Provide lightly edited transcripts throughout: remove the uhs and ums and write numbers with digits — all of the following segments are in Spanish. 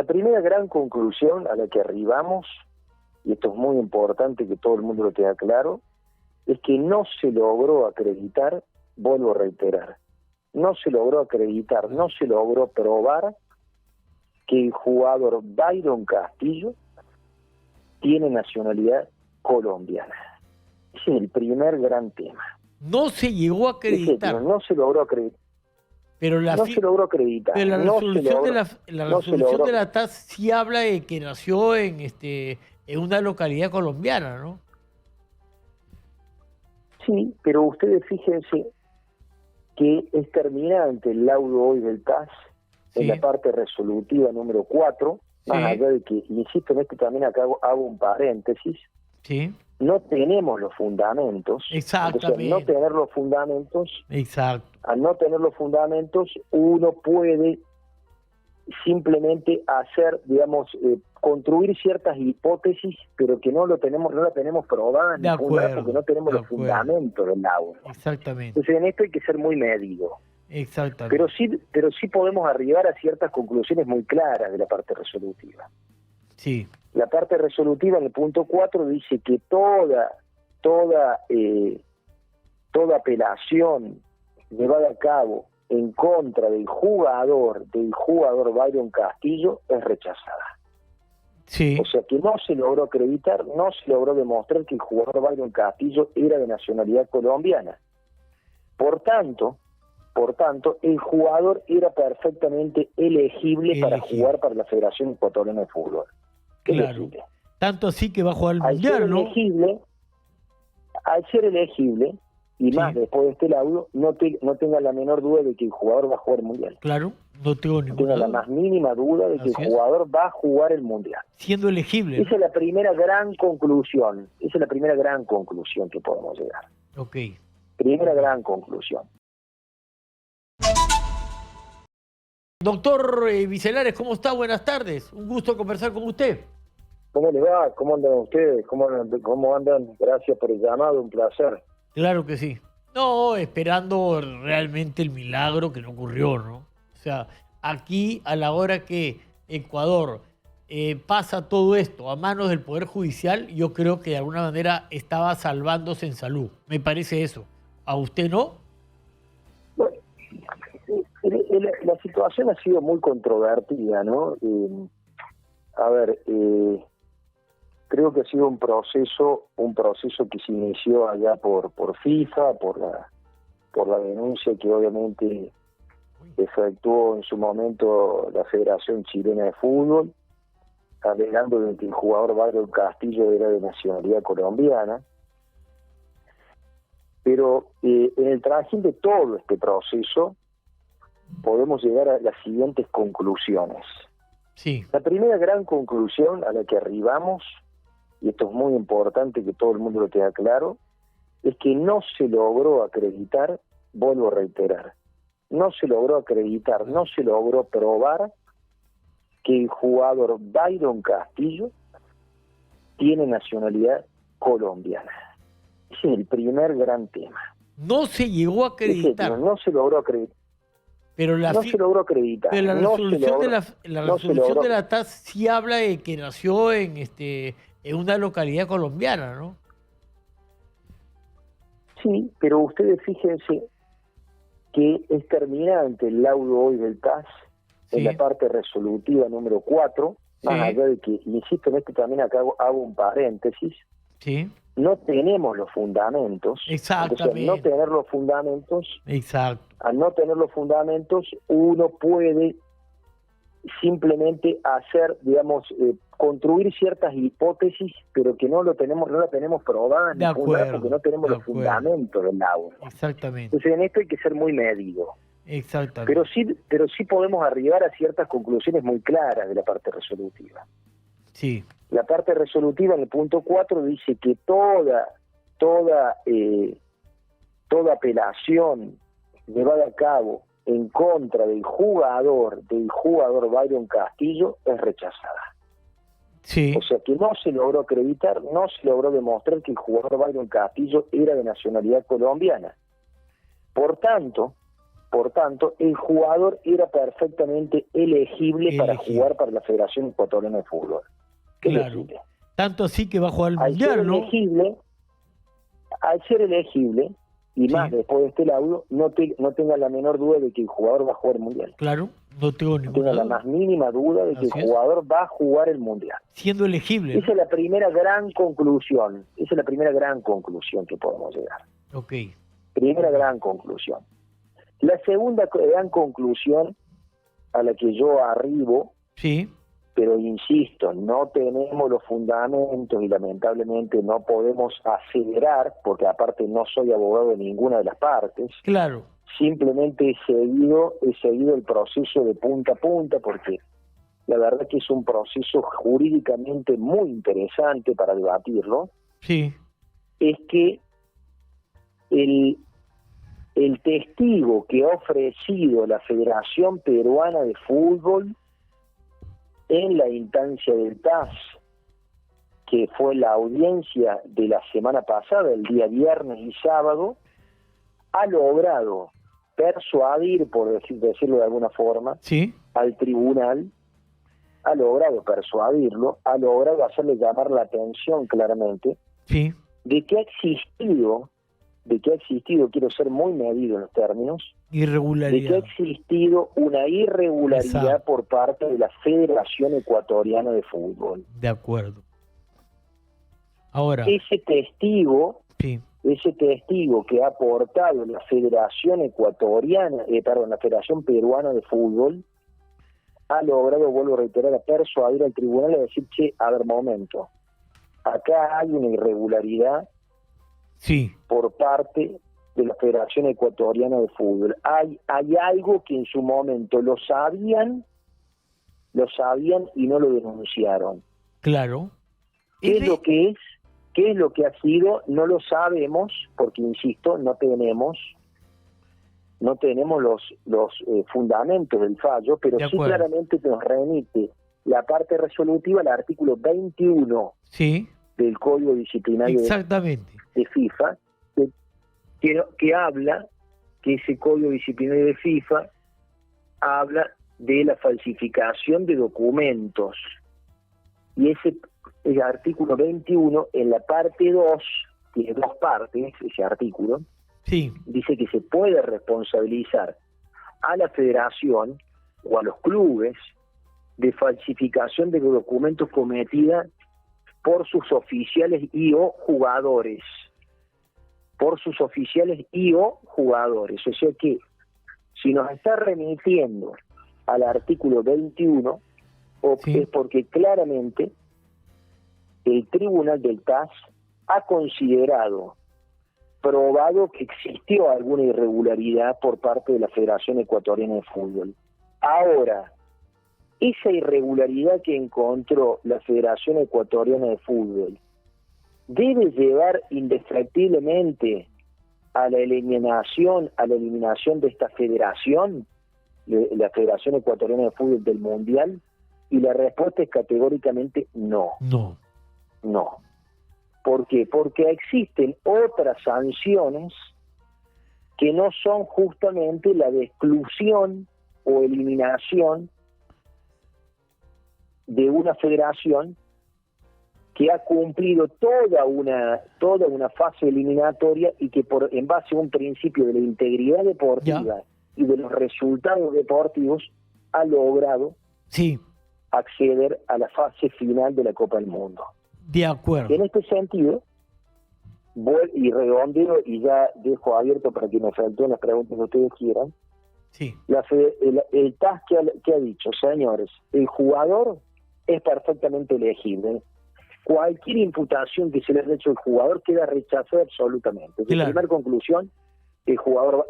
La primera gran conclusión a la que arribamos, y esto es muy importante que todo el mundo lo tenga claro, es que no se logró acreditar, vuelvo a reiterar, no se logró acreditar, no se logró probar que el jugador Byron Castillo tiene nacionalidad colombiana. Ese es el primer gran tema. No se llegó a acreditar. No se logró acreditar. Pero no se logró acreditar. Pero la resolución, de la TAS sí habla de que nació en una localidad colombiana, ¿no? Sí, pero ustedes fíjense que es terminante el laudo hoy del TAS en la parte resolutiva número 4, más allá de que, insisto en esto también acá hago un paréntesis, no tenemos los fundamentos. Exactamente. Entonces, al no tener los fundamentos, exacto. Al no tener los fundamentos, uno puede simplemente hacer, digamos, construir ciertas hipótesis, pero que no la tenemos probada ni fundada, porque no tenemos los fundamentos del laudo. Exactamente. Entonces, en esto hay que ser muy medido. Exactamente. Pero sí podemos arribar a ciertas conclusiones muy claras de la parte resolutiva. Sí. La parte resolutiva en el punto 4 dice que toda apelación llevada a cabo en contra del jugador Byron Castillo es rechazada. Sí. O sea que no se logró acreditar, no se logró demostrar que el jugador Byron Castillo era de nacionalidad colombiana. Por tanto, el jugador era perfectamente elegible para jugar para la Federación Ecuatoriana de Fútbol. Claro. Tanto así que va a jugar el Mundial, ¿no? Al ser elegible, y más después de este laudo, no tenga la menor duda de que el jugador va a jugar el Mundial. Claro, no tengo ninguna duda. No tenga la más mínima duda de que el jugador va a jugar el Mundial. Siendo elegible. Esa es la primera gran conclusión. Esa es la primera gran conclusión que podemos llegar. Ok. Primera gran conclusión. Doctor Vicelares, ¿cómo está? Buenas tardes. Un gusto conversar con usted. ¿Cómo le va? ¿Cómo andan ustedes? ¿Cómo andan? Gracias por el llamado, un placer. Claro que sí. No, esperando realmente el milagro que no ocurrió, ¿no? O sea, aquí a la hora que Ecuador pasa todo esto a manos del Poder Judicial, yo creo que de alguna manera estaba salvándose en salud. Me parece eso. ¿A usted no? Bueno, la situación ha sido muy controvertida, ¿no? Creo que ha sido un proceso que se inició allá por FIFA, por la denuncia que obviamente efectuó en su momento la Federación Chilena de Fútbol, alegando de que el jugador Byron Castillo era de nacionalidad colombiana. Pero en el trajín de todo este proceso podemos llegar a las siguientes conclusiones. Sí. La primera gran conclusión a la que arribamos, y esto es muy importante que todo el mundo lo tenga claro, es que no se logró acreditar, vuelvo a reiterar, no se logró acreditar, no se logró probar que el jugador Byron Castillo tiene nacionalidad colombiana. Ese es el primer gran tema. No se llegó a acreditar. No se logró acreditar. Pero no se logró acreditar. Pero la resolución de la TAS sí habla de que nació en una localidad colombiana, ¿no? Sí, pero ustedes fíjense que es terminante el laudo hoy del TAS en la parte resolutiva número 4, más allá de que, insisto en esto también acá hago un paréntesis, no tenemos los fundamentos. Exactamente. Entonces, al no tener los fundamentos, exacto. Al no tener los fundamentos, uno puede simplemente hacer, digamos, construir ciertas hipótesis, pero que no la tenemos probada ni fundada, porque no tenemos los fundamentos del laudo. Exactamente. Entonces, en esto hay que ser muy medido. Exactamente. Pero sí podemos arribar a ciertas conclusiones muy claras de la parte resolutiva. Sí. La parte resolutiva en el punto 4 dice que toda apelación llevada a cabo en contra del jugador Byron Castillo es rechazada. Sí. O sea que no se logró acreditar, no se logró demostrar que el jugador Byron Castillo era de nacionalidad colombiana. Por tanto, Por tanto, el jugador era perfectamente elegible para jugar para la Federación Ecuatoriana de Fútbol. Claro. Elegible. Tanto así que va a jugar al Mundial, ¿no? Al ser elegible, y más después de este laudo, no tenga la menor duda de que el jugador va a jugar el Mundial. Claro, no tengo ninguna duda. duda. La más mínima duda de que el jugador va a jugar el Mundial. Siendo elegible. Esa es la primera gran conclusión. Esa es la primera gran conclusión que podemos llegar. Ok. Primera gran conclusión. La segunda gran conclusión a la que yo arribo, pero insisto, no tenemos los fundamentos y lamentablemente no podemos acelerar, porque aparte no soy abogado de ninguna de las partes. Claro. Simplemente he seguido el proceso de punta a punta, porque la verdad que es un proceso jurídicamente muy interesante para debatirlo. Sí. Es que el testigo que ha ofrecido la Federación Peruana de Fútbol en la instancia del TAS, que fue la audiencia de la semana pasada, el día viernes y sábado, ha logrado persuadir, por decirlo de alguna forma, al tribunal, ha logrado persuadirlo, ha logrado hacerle llamar la atención claramente de que ha existido, quiero ser muy medido en los términos, de que ha existido una irregularidad por parte de la Federación Ecuatoriana de Fútbol. De acuerdo. Ahora, ese testigo que ha aportado la Federación Ecuatoriana, la Federación Peruana de Fútbol, ha logrado, vuelvo a reiterar, a persuadir al tribunal a decir, a ver, momento, acá hay una irregularidad por parte de la Federación Ecuatoriana de Fútbol. Hay algo que en su momento lo sabían y no lo denunciaron. Claro. ¿Qué es lo que es? ¿Qué es lo que ha sido? No lo sabemos, porque insisto, no tenemos los fundamentos del fallo, pero sí claramente nos remite la parte resolutiva al artículo 21 del Código Disciplinario de FIFA, que habla, que ese Código Disciplinario de FIFA habla de la falsificación de documentos. Y el artículo 21, en la parte 2, tiene dos partes, ese artículo, dice que se puede responsabilizar a la federación o a los clubes de falsificación de documentos cometida por sus oficiales y o jugadores. O sea que, si nos está remitiendo al artículo 21, es porque claramente el tribunal del TAS ha considerado probado que existió alguna irregularidad por parte de la Federación Ecuatoriana de Fútbol. Ahora, esa irregularidad que encontró la Federación Ecuatoriana de Fútbol debe llevar indefectiblemente a la eliminación de esta federación, la Federación Ecuatoriana de Fútbol del Mundial, y la respuesta es categóricamente no. No. ¿Por qué? Porque existen otras sanciones que no son justamente la de exclusión o eliminación de una federación que ha cumplido toda una fase eliminatoria y que en base a un principio de la integridad deportiva y de los resultados deportivos ha logrado acceder a la fase final de la Copa del Mundo. De acuerdo. En este sentido, y redondeo y ya dejo abierto para que me falten las preguntas que ustedes quieran. El TAS que ha dicho, señores, el jugador es perfectamente elegible. Cualquier imputación que se le haya hecho al jugador queda rechazada absolutamente. De primera conclusión, el jugador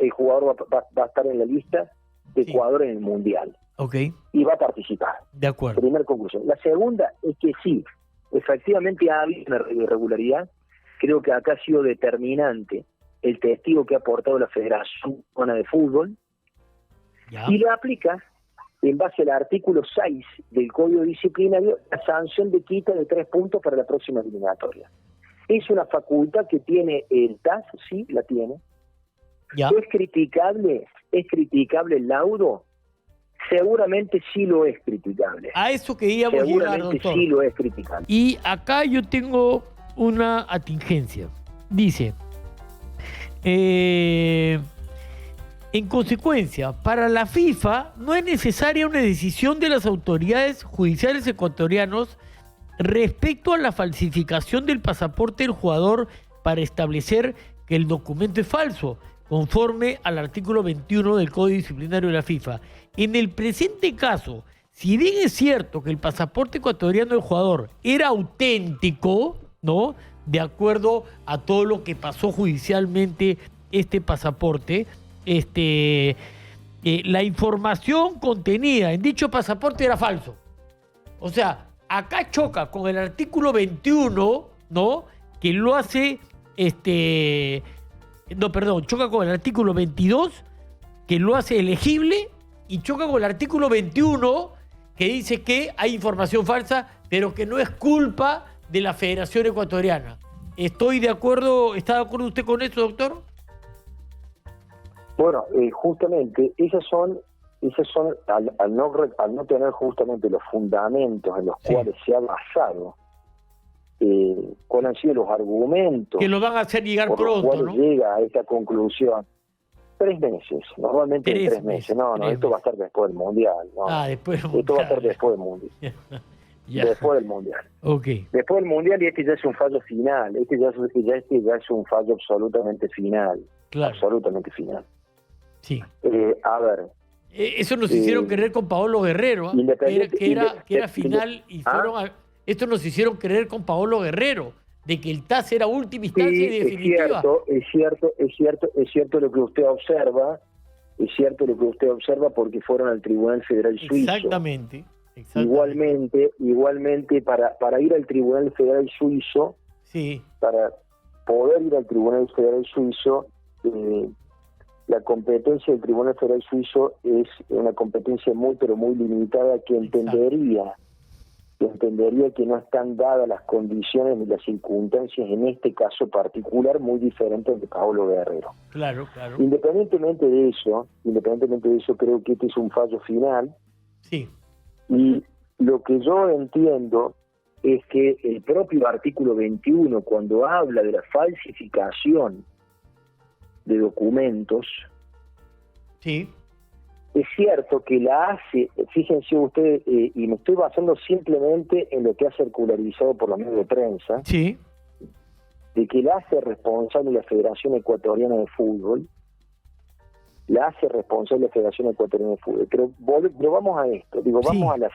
va a estar en la lista de Ecuador en el Mundial. Y va a participar. De acuerdo. Primera conclusión. La segunda es que sí, efectivamente ha habido una irregularidad. Creo que acá ha sido determinante el testigo que ha aportado la Federación Peruana de Fútbol y le aplica, en base al artículo 6 del Código Disciplinario, la sanción de quita de 3 puntos para la próxima eliminatoria. Es una facultad que tiene el TAS, sí, la tiene, Ya. ¿Es criticable? ¿Es criticable el laudo? Seguramente sí lo es criticable. A eso queríamos llegar, Seguramente doctor. sí lo es criticable. Y acá yo tengo una atingencia. Dice, en consecuencia, para la FIFA no es necesaria una decisión de las autoridades judiciales ecuatorianos respecto a la falsificación del pasaporte del jugador para establecer que el documento es falso, conforme al artículo 21 del Código Disciplinario de la FIFA. En el presente caso, si bien es cierto que el pasaporte ecuatoriano del jugador era auténtico, ¿no?, de acuerdo a todo lo que pasó judicialmente este pasaporte, la información contenida en dicho pasaporte era falso. O sea, acá choca con el artículo 21, ¿no?, que lo hace, choca con el artículo 22, que lo hace elegible, y choca con el artículo 21, que dice que hay información falsa, pero que no es culpa de la Federación Ecuatoriana. ¿Estoy de acuerdo? ¿Está de acuerdo usted con eso, doctor? Bueno, justamente, esas son al no tener justamente los fundamentos en los cuales se ha basado, cuáles han sido los argumentos que lo van a hacer llegar por pronto, los cuales ¿no? llega a esta conclusión. 3 meses, normalmente 3 meses. No, esto va a estar después del Mundial. No. Después del Mundial. Esto va a estar después del Mundial. Ya. Después del Mundial. Ok. Después del Mundial, y este ya es un fallo final. Este ya es un fallo absolutamente final. Claro. Absolutamente final. Sí. A ver. Eso nos hicieron creer con Paolo Guerrero, que era final, y fueron esto nos hicieron creer con Paolo Guerrero, de que el TAS era última instancia y definitiva. Es cierto lo que usted observa, porque fueron al Tribunal Federal Suizo. Exactamente. Igualmente para ir al Tribunal Federal Suizo, sí, para poder ir al Tribunal Federal Suizo, la competencia del Tribunal Federal Suizo es una competencia muy, pero muy limitada, que entendería que no están dadas las condiciones ni las circunstancias en este caso particular, muy diferentes de Paolo Guerrero. Claro. Independientemente de eso, creo que este es un fallo final. Sí. Y lo que yo entiendo es que el propio artículo 21, cuando habla de la falsificación de documentos, sí, es cierto que la hace, fíjense ustedes, y me estoy basando simplemente en lo que ha circularizado por los medios de prensa, sí, de que la hace responsable la Federación Ecuatoriana de Fútbol, pero vamos a esto, vamos a la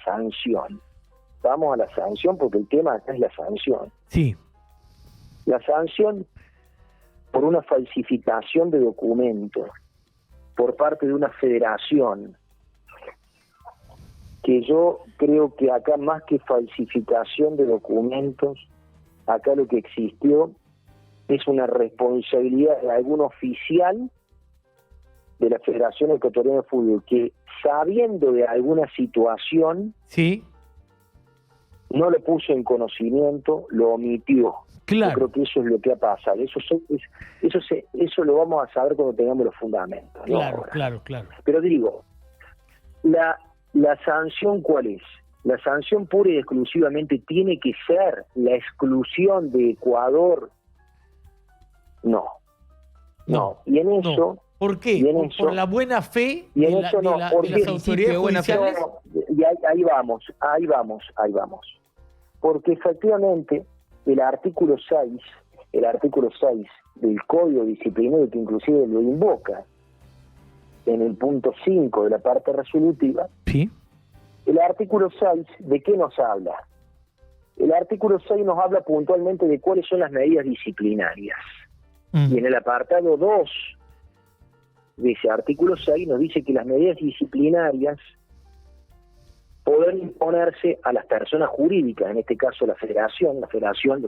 sanción, porque el tema acá es la sanción. Sí. La sanción por una falsificación de documentos por parte de una federación, que yo creo que acá, más que falsificación de documentos, acá lo que existió es una responsabilidad de algún oficial de la Federación Ecuatoriana de Fútbol, que sabiendo de alguna situación, sí, no lo puso en conocimiento, lo omitió. Claro. Yo creo que eso es lo que ha pasado. Eso lo vamos a saber cuando tengamos los fundamentos. Claro. Pero digo, la sanción, ¿cuál es? La sanción pura y exclusivamente tiene que ser la exclusión de Ecuador. No. Y en eso... No. ¿Por qué? ¿Por la buena fe de las autoridades judiciales? Y ahí vamos. Porque efectivamente el artículo 6 del Código Disciplinario, que inclusive lo invoca en el punto 5 de la parte resolutiva, sí, el artículo 6, ¿de qué nos habla? El artículo 6 nos habla puntualmente de cuáles son las medidas disciplinarias. Y en el apartado 2 de ese artículo 6 nos dice que las medidas disciplinarias podrán imponerse a las personas jurídicas, en este caso la federación,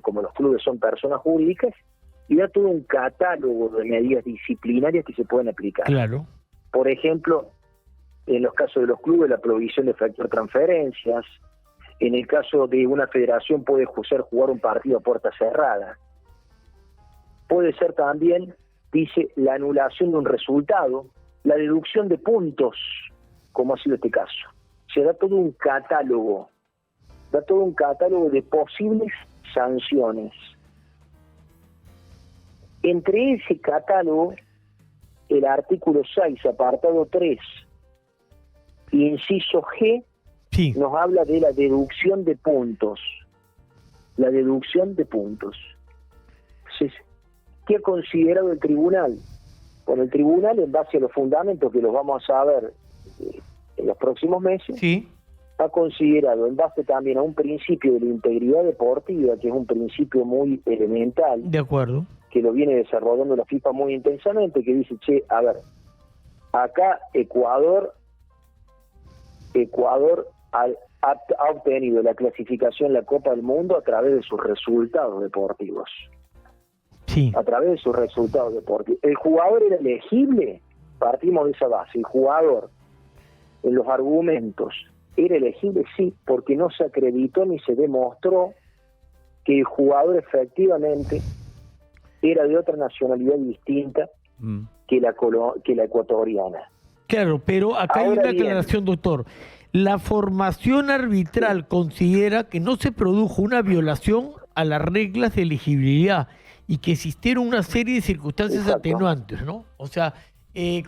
como los clubes son personas jurídicas, y da todo un catálogo de medidas disciplinarias que se pueden aplicar. Claro. Por ejemplo, en los casos de los clubes, la prohibición de efectuar transferencias. En el caso de una federación, puede ser jugar un partido a puerta cerrada. Puede ser también dice la anulación de un resultado, la deducción de puntos, como ha sido este caso. Se da todo un catálogo de posibles sanciones. Entre ese catálogo, el artículo 6, apartado 3, inciso G, Sí. nos habla de la deducción de puntos. La deducción de puntos. Entonces, ¿qué ha considerado el tribunal? Bueno, el tribunal, en base a los fundamentos que los vamos a saber en los próximos meses, Sí. ha considerado, en base también a un principio de la integridad deportiva, que es un principio muy elemental, De acuerdo. que lo viene desarrollando la FIFA muy intensamente, que dice, che, a ver, acá Ecuador ha obtenido la clasificación en la Copa del Mundo a través de sus resultados deportivos. Sí. A través de sus resultados deportivos. ¿El jugador era elegible? Partimos de esa base. El jugador, en los argumentos, ¿era elegible? Sí, porque no se acreditó ni se demostró que el jugador efectivamente era de otra nacionalidad distinta que la ecuatoriana. Claro, pero acá hay Ahora una bien. aclaración, doctor. La formación arbitral considera que no se produjo una violación a las reglas de elegibilidad y que existieron una serie de circunstancias Exacto. atenuantes, ¿no? O sea,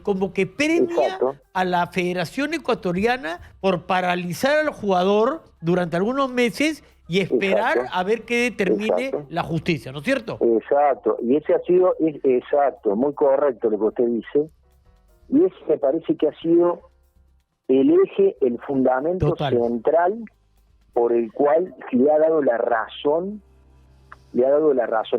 como que premia Exacto. a la Federación Ecuatoriana por paralizar al jugador durante algunos meses y esperar Exacto. a ver qué determine Exacto. la justicia, ¿no es cierto? Exacto, y ese ha sido, exacto, muy correcto lo que usted dice, y ese me parece que ha sido el eje, el fundamento Total. central por el cual le ha dado la razón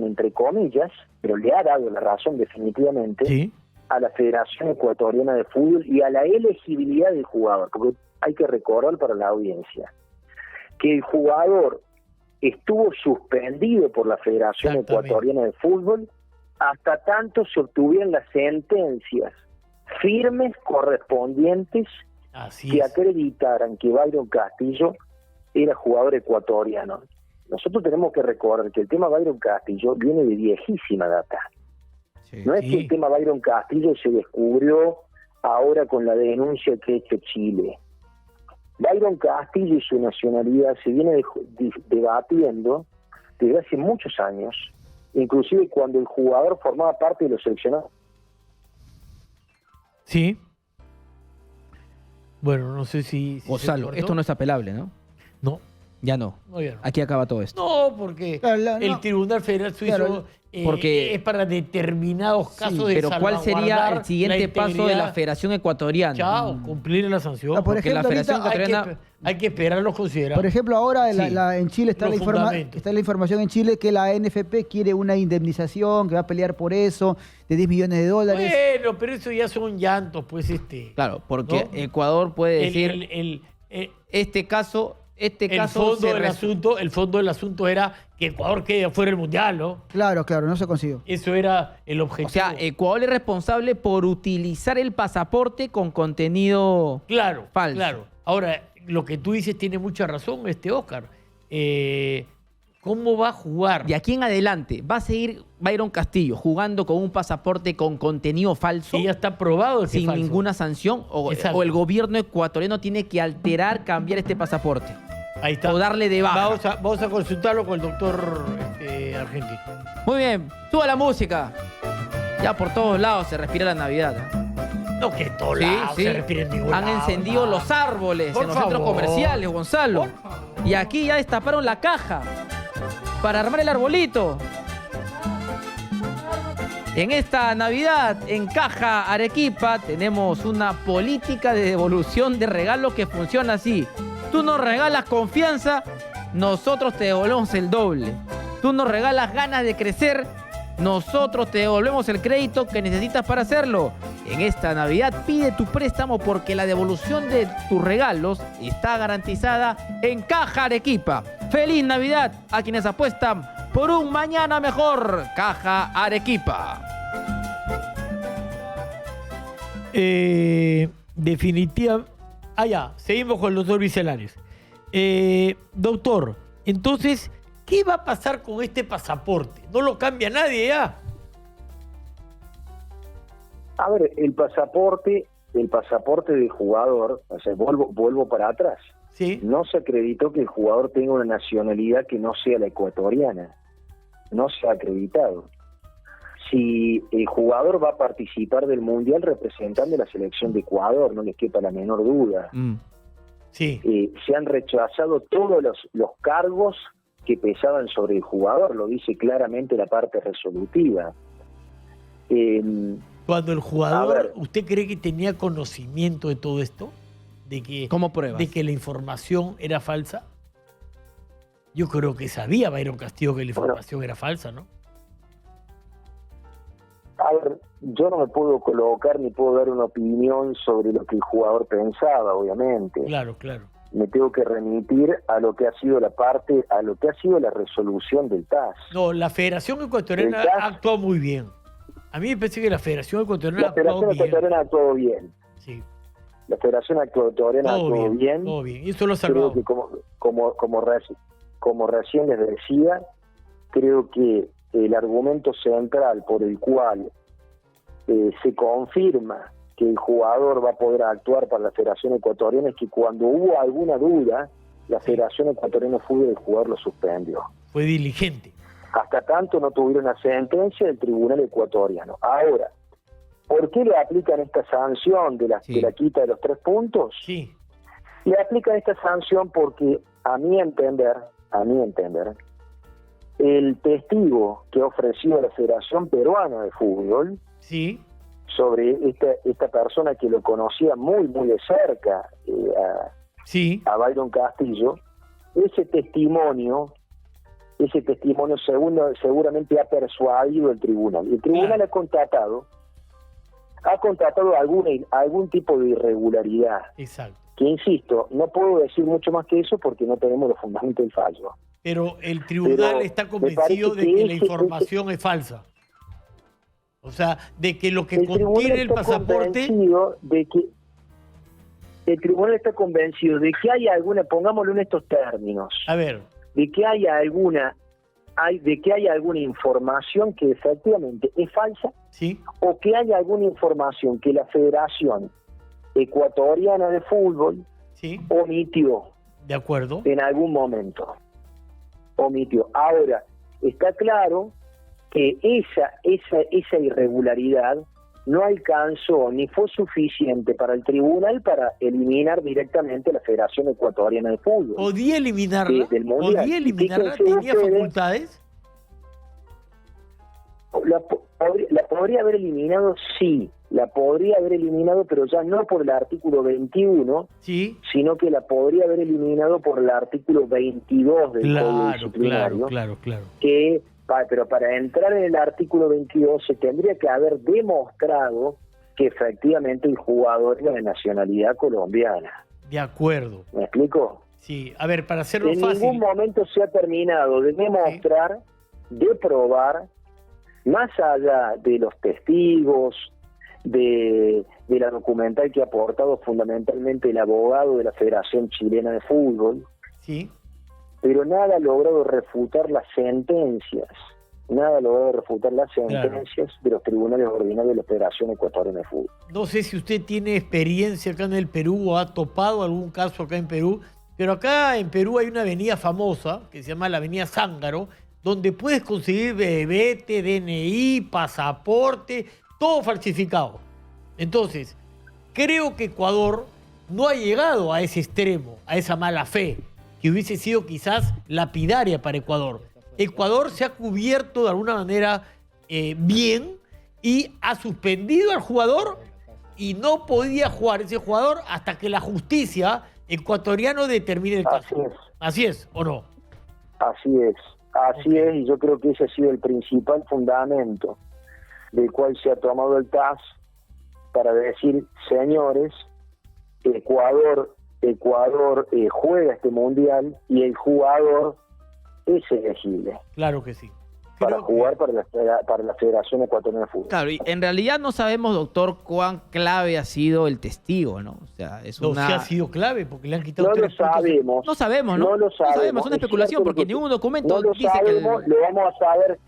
entre comillas, pero le ha dado la razón definitivamente Sí. a la Federación Ecuatoriana de Fútbol y a la elegibilidad del jugador, porque hay que recordar para la audiencia que el jugador estuvo suspendido por la Federación Exactamente. Ecuatoriana de Fútbol hasta tanto se obtuvieran las sentencias firmes correspondientes Así que es. acreditaran que Byron Castillo era jugador ecuatoriano. Nosotros tenemos que recordar que el tema Byron Castillo viene de viejísima data. Sí. No es Sí. que el tema Byron Castillo se descubrió ahora con la denuncia que ha hecho Chile. Byron Castillo y su nacionalidad se viene debatiendo desde hace muchos años, inclusive cuando el jugador formaba parte de los seleccionados. Sí. Bueno, no sé si se Gonzalo, cortó. esto no es apelable, ¿no? No, Ya no. no, ya no. Aquí acaba todo esto. No, porque Claro, el no. Tribunal Federal Suizo Claro, porque- es para determinados casos de Pero ¿cuál sería salvaguardar el siguiente la paso de la integridad? Federación Ecuatoriana? Chao, cumplir la sanción. Ah, por Porque la ejemplo, Federación ahorita- Ecuatoriana... Hay que esperar los considerados. Por ejemplo, ahora Sí, en Chile está los fundamentos. está la información en Chile que la NFP quiere una indemnización, que va a pelear por eso, de 10 millones de dólares. Bueno, pero eso ya son llantos, pues Claro, porque ¿no? Ecuador puede decir, el este caso fondo se el fondo del asunto era que Ecuador quede fuera del Mundial, ¿no? Claro, no se consiguió. Eso era el objetivo. O sea, Ecuador es responsable por utilizar el pasaporte con contenido... Claro, Falso. claro. Ahora, lo que tú dices tiene mucha razón, Oscar. ¿Cómo va a jugar? De aquí en adelante, ¿va a seguir Byron Castillo jugando con un pasaporte con contenido falso? Si ya está probado el que es sin falso. ninguna sanción Exacto. o el gobierno ecuatoriano tiene que alterar, cambiar este pasaporte Ahí está. o darle de baja. Vamos a consultarlo con el doctor argentino. Muy bien, suba la música. Ya por todos lados se respira la Navidad. No que en todos lados se respire en ningún Han lado, encendido no. los árboles Por en los centros favor. comerciales, Gonzalo. Por favor. Y aquí ya destaparon la caja para armar el arbolito. En esta Navidad, en Caja Arequipa, tenemos una política de devolución de regalos que funciona así. Tú nos regalas confianza, nosotros te devolvemos el doble. Tú nos regalas ganas de crecer, nosotros te devolvemos el crédito que necesitas para hacerlo. En esta Navidad pide tu préstamo porque la devolución de tus regalos está garantizada en Caja Arequipa. ¡Feliz Navidad a quienes apuestan por un mañana mejor! Caja Arequipa. Definitiva. Ya, seguimos con el doctor Vicelares. Doctor, entonces, ¿qué va a pasar con este pasaporte? ¿No lo cambia nadie ya? A ver, el pasaporte del jugador, o sea, vuelvo para atrás. Sí. No se acreditó que el jugador tenga una nacionalidad que no sea la ecuatoriana. No se ha acreditado. Si el jugador va a participar del Mundial representando la selección de Ecuador, no les quepa la menor duda. Sí. Se han rechazado todos los cargos que pesaban sobre el jugador, lo dice claramente la parte resolutiva. Cuando el jugador, a ver, ¿usted cree que tenía conocimiento de todo esto? De que, ¿Cómo pruebas? de que la información era falsa. Yo creo que sabía Byron Castillo que la información era falsa, ¿no? A ver, yo no me puedo colocar ni puedo dar una opinión sobre lo que el jugador pensaba, obviamente. Claro, claro. Me tengo que remitir a lo que ha sido la resolución del TAS. No, la Federación Ecuatoriana ha actuado muy bien. A mí me parece que la Federación Ecuatoriana La Federación Ecuatoriana ha actuado bien. Sí. La Federación Ecuatoriana ha actuado bien. Todo bien. Y eso lo ha Creo salvado. que como recién les decía, creo que el argumento central por el cual se confirma que el jugador va a poder actuar para la Federación Ecuatoriana es que cuando hubo alguna duda, la Federación Ecuatoriana de Fútbol, el jugador lo suspendió. Fue diligente. Hasta tanto no tuvieron una sentencia del Tribunal Ecuatoriano. Ahora, ¿por qué le aplican esta sanción de la quita de los 3 puntos? Sí. Le aplican esta sanción porque, a mi entender, el testigo que ha ofrecido la Federación Peruana de Fútbol Sí. sobre esta persona que lo conocía muy, muy de cerca, Sí. a Byron Castillo, ese testimonio seguramente ha persuadido el tribunal. El tribunal ha constatado algún tipo de irregularidad. Exacto. Que insisto, no puedo decir mucho más que eso porque no tenemos los fundamentos del fallo. Pero el tribunal Pero está me convencido parece de que que la información es falsa. O sea, de que lo que contiene el pasaporte... El tribunal está convencido de que hay alguna, pongámoslo en estos términos, A ver, de que hay alguna información que efectivamente es falsa, ¿sí? o que hay alguna información que la Federación Ecuatoriana de Fútbol ¿Sí? omitió De acuerdo. en algún momento. Ahora, está claro que esa irregularidad no alcanzó ni fue suficiente para el tribunal para eliminar directamente a la Federación Ecuatoriana de Fútbol. ¿Podía eliminarla? Del Mundial. ¿Podía eliminarla? Fíjense ¿Tenía ustedes, facultades? la podría haber eliminado, sí, la podría haber eliminado, pero ya no por el artículo 21, Sí. sino que la podría haber eliminado por el artículo 22 del Código Claro, Disciplinario, claro. pero para entrar en el artículo 22 se tendría que haber demostrado que efectivamente el jugador era de nacionalidad colombiana. De acuerdo. ¿Me explico? Sí. A ver, para hacerlo En fácil. ningún momento se ha terminado de demostrar, de probar, más allá de los testigos, de la documental que ha aportado fundamentalmente el abogado de la Federación Chilena de Fútbol, Sí. pero nada ha logrado refutar las sentencias, de los tribunales ordinarios de la Federación Ecuatoriana de Fútbol. No sé si usted tiene experiencia acá en el Perú o ha topado algún caso acá en Perú, pero acá en Perú hay una avenida famosa que se llama la Avenida Zángaro, donde puedes conseguir bebete, DNI, pasaporte, todo falsificado. Entonces, creo que Ecuador no ha llegado a ese extremo, a esa mala fe, que hubiese sido quizás lapidaria para Ecuador. Ecuador se ha cubierto de alguna manera bien y ha suspendido al jugador y no podía jugar ese jugador hasta que la justicia ecuatoriana determine el caso. Así es. ¿Así es o no? Así es, y yo creo que ese ha sido el principal fundamento del cual se ha tomado el TAS para decir, señores, Ecuador juega este mundial y el jugador es elegible Claro que sí. para Creo jugar para la Federación Ecuatoriana de Fútbol. Claro, y en realidad no sabemos, doctor, cuán clave ha sido el testigo, ¿no? O sea, es No, una... sí ha sido clave porque le han quitado No lo 3 puntos. sabemos. No sabemos, ¿no? No lo sabemos. Es una especulación Es cierto porque que ningún documento no lo dice sabemos, que... lo vamos a saber.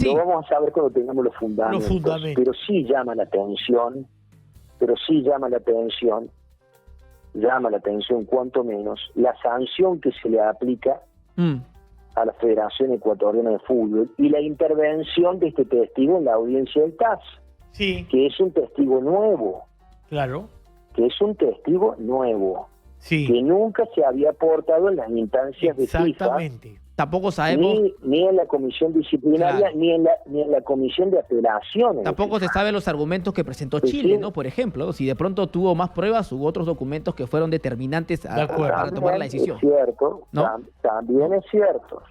Sí. Lo vamos a saber cuando tengamos los fundamentos. Pero sí llama la atención, cuanto menos, la sanción que se le aplica a la Federación Ecuatoriana de Fútbol y la intervención de este testigo en la audiencia del TAS, Sí, que es un testigo nuevo, claro. Sí, que nunca se había aportado en las instancias de FIFA, exactamente. Tampoco sabemos, ni en la comisión disciplinaria, Claro. ni en la comisión de apelaciones. tampoco se sabe los argumentos que presentó Sí, Chile, sí. ¿no? Por ejemplo, si de pronto tuvo más pruebas, hubo otros documentos que fueron determinantes De acuerdo. para tomar la decisión. Es cierto, ¿No? también es cierto.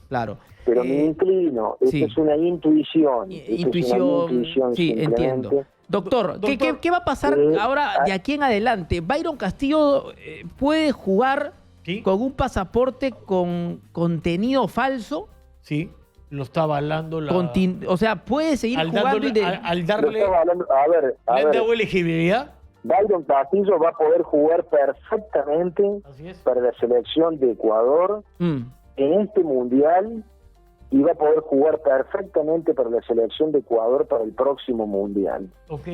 Claro. Pero me inclino, sí. esto es una intuición. Intuición, sí, entiendo. Doctor, Doctor, ¿qué va a pasar ahora de aquí en adelante? ¿Byron Castillo puede jugar Sí, con un pasaporte con contenido falso? sí, lo está avalando la... O sea, puede seguir al jugando al Lo darle... estaba hablando- a ver, ¿Le han dado elegibilidad? Byron Castillo va a poder jugar perfectamente Así es. para la selección de Ecuador en este mundial y va a poder jugar perfectamente para la selección de Ecuador para el próximo mundial, Ok.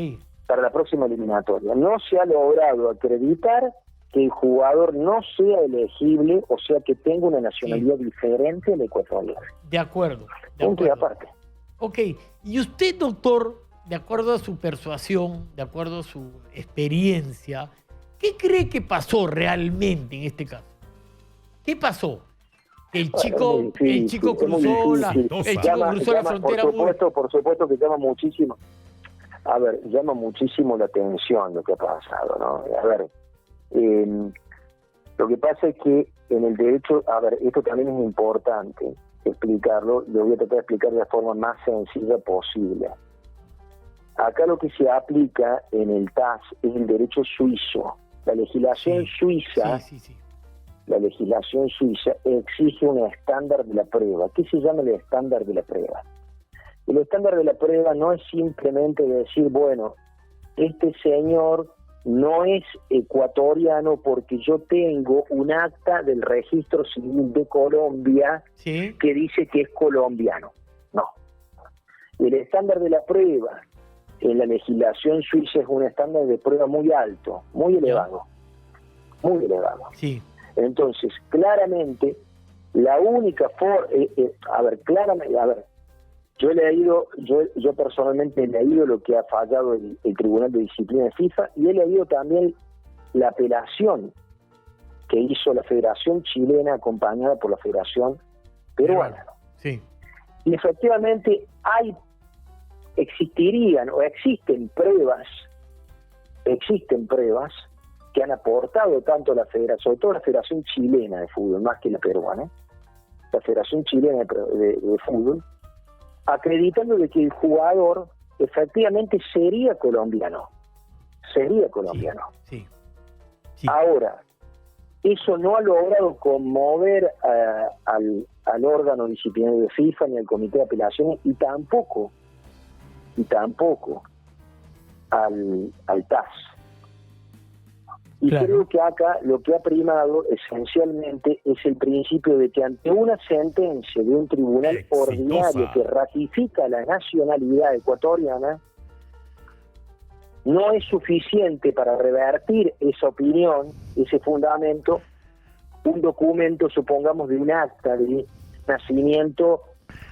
para la próxima eliminatoria. No se ha logrado acreditar que el jugador no sea elegible, o sea, que tenga una nacionalidad diferente al ecuatoriano. De acuerdo. De Punto y acuerdo. aparte. Ok. Y usted, doctor, de acuerdo a su persuasión, de acuerdo a su experiencia, ¿qué cree que pasó realmente en este caso? ¿Qué pasó? El chico, Es muy el chico difícil, es muy cruzó la, difícil. el chico cruzó la frontera. Por supuesto que llama muchísimo. A ver, llama muchísimo la atención lo que ha pasado, ¿no? A ver, lo que pasa es que en el derecho, a ver, esto también es importante explicarlo, lo voy a tratar de explicar de la forma más sencilla posible. Acá lo que se aplica en el TAS es el derecho suizo. La legislación suiza, Sí. la legislación suiza exige un estándar de la prueba. ¿Qué se llama el estándar de la prueba? El estándar de la prueba no es simplemente decir, bueno, este señor no es ecuatoriano porque yo tengo un acta del registro civil de Colombia Sí. que dice que es colombiano. No. El estándar de la prueba en la legislación suiza es un estándar de prueba muy alto, muy elevado. Muy elevado. Sí. Entonces, claramente, la única forma... yo he leído, yo personalmente he leído lo que ha fallado el Tribunal de Disciplina de FIFA y he leído también la apelación que hizo la Federación Chilena acompañada por la Federación Peruana. Sí. Y efectivamente existen pruebas que han aportado tanto la Federación, sobre todo la Federación Chilena de Fútbol, más que la peruana, la Federación Chilena de Fútbol, acreditando de que el jugador efectivamente sería colombiano. Sí. Ahora, eso no ha logrado conmover al órgano disciplinario de FIFA ni al comité de apelaciones y tampoco al TAS. Y Claro. creo que acá lo que ha primado esencialmente es el principio de que ante una sentencia de un tribunal Exitosa. ordinario que ratifica la nacionalidad ecuatoriana, no es suficiente para revertir esa opinión, ese fundamento, un documento, supongamos, de un acta de nacimiento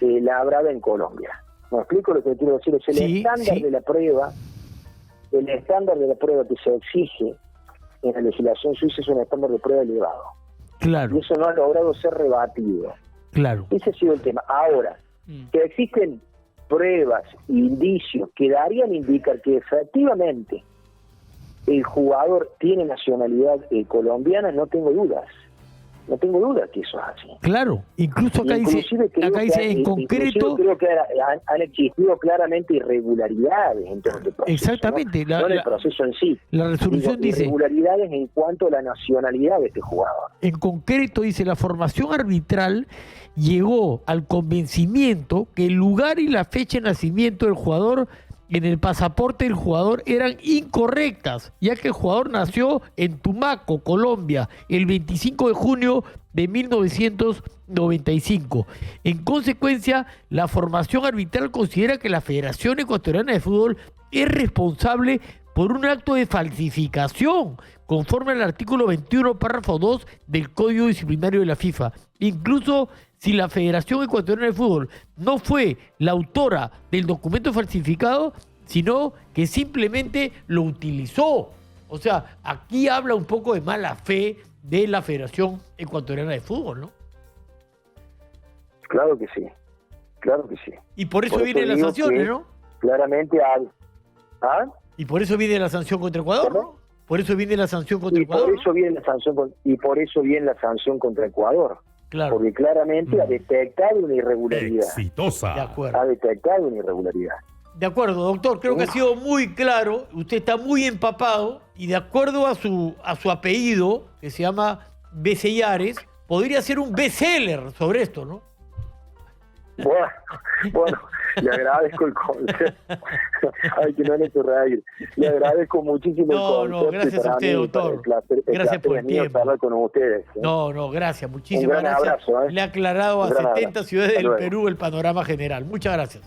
labrada en Colombia. ¿Me explico lo que quiero decir? Es el Sí, estándar sí. de la prueba, el estándar de la prueba que se exige en la legislación suiza es un estándar de prueba elevado. Claro. Y eso no ha logrado ser rebatido. Claro. Ese ha sido el tema. Ahora, que existen pruebas, indicios que darían a indicar que efectivamente el jugador tiene nacionalidad colombiana, no tengo dudas. No tengo dudas que eso es así. Claro. Incluso acá dice, Inclusive creo acá que dice en concreto... creo que han existido claramente irregularidades en todo este proceso. Exactamente. No en el proceso en sí. La resolución dice... Irregularidades en cuanto a la nacionalidad de este jugador. En concreto dice, la formación arbitral llegó al convencimiento que el lugar y la fecha de nacimiento del jugador en el pasaporte del jugador eran incorrectas, ya que el jugador nació en Tumaco, Colombia, el 25 de junio de 1995. En consecuencia, la formación arbitral considera que la Federación Ecuatoriana de Fútbol es responsable por un acto de falsificación, conforme al artículo 21, párrafo 2 del Código Disciplinario de la FIFA. Incluso si la Federación Ecuatoriana de Fútbol no fue la autora del documento falsificado, sino que simplemente lo utilizó. O sea, aquí habla un poco de mala fe de la Federación Ecuatoriana de Fútbol, ¿no? Claro que sí, claro que sí. Y por eso Por vienen las digo sanciones, que ¿no? Claramente hay. ¿Ah? Y por eso viene la sanción contra Ecuador, ¿Cómo? ¿no? Por eso viene la sanción contra Y Ecuador, por ¿no? eso viene la sanción y por eso viene la sanción contra Ecuador. Claro, Porque claramente ha detectado una irregularidad. Exitosa. de acuerdo. Ha detectado una irregularidad. De acuerdo, doctor, creo que ha sido muy claro, usted está muy empapado y de acuerdo a su apellido, que se llama Becellares, podría ser un bestseller sobre esto, ¿no? Bueno, le agradezco el concepto. Ay, que no han hecho reír. Le agradezco muchísimo No, el no, concepto. gracias a usted, doctor. Gracias por el tiempo. Hablar con ustedes. No, gracias, muchísimas Un gran gracias. abrazo, Le ha aclarado a Un gran 70 abrazo. ciudades Hasta del luego. Perú el panorama general. Muchas gracias.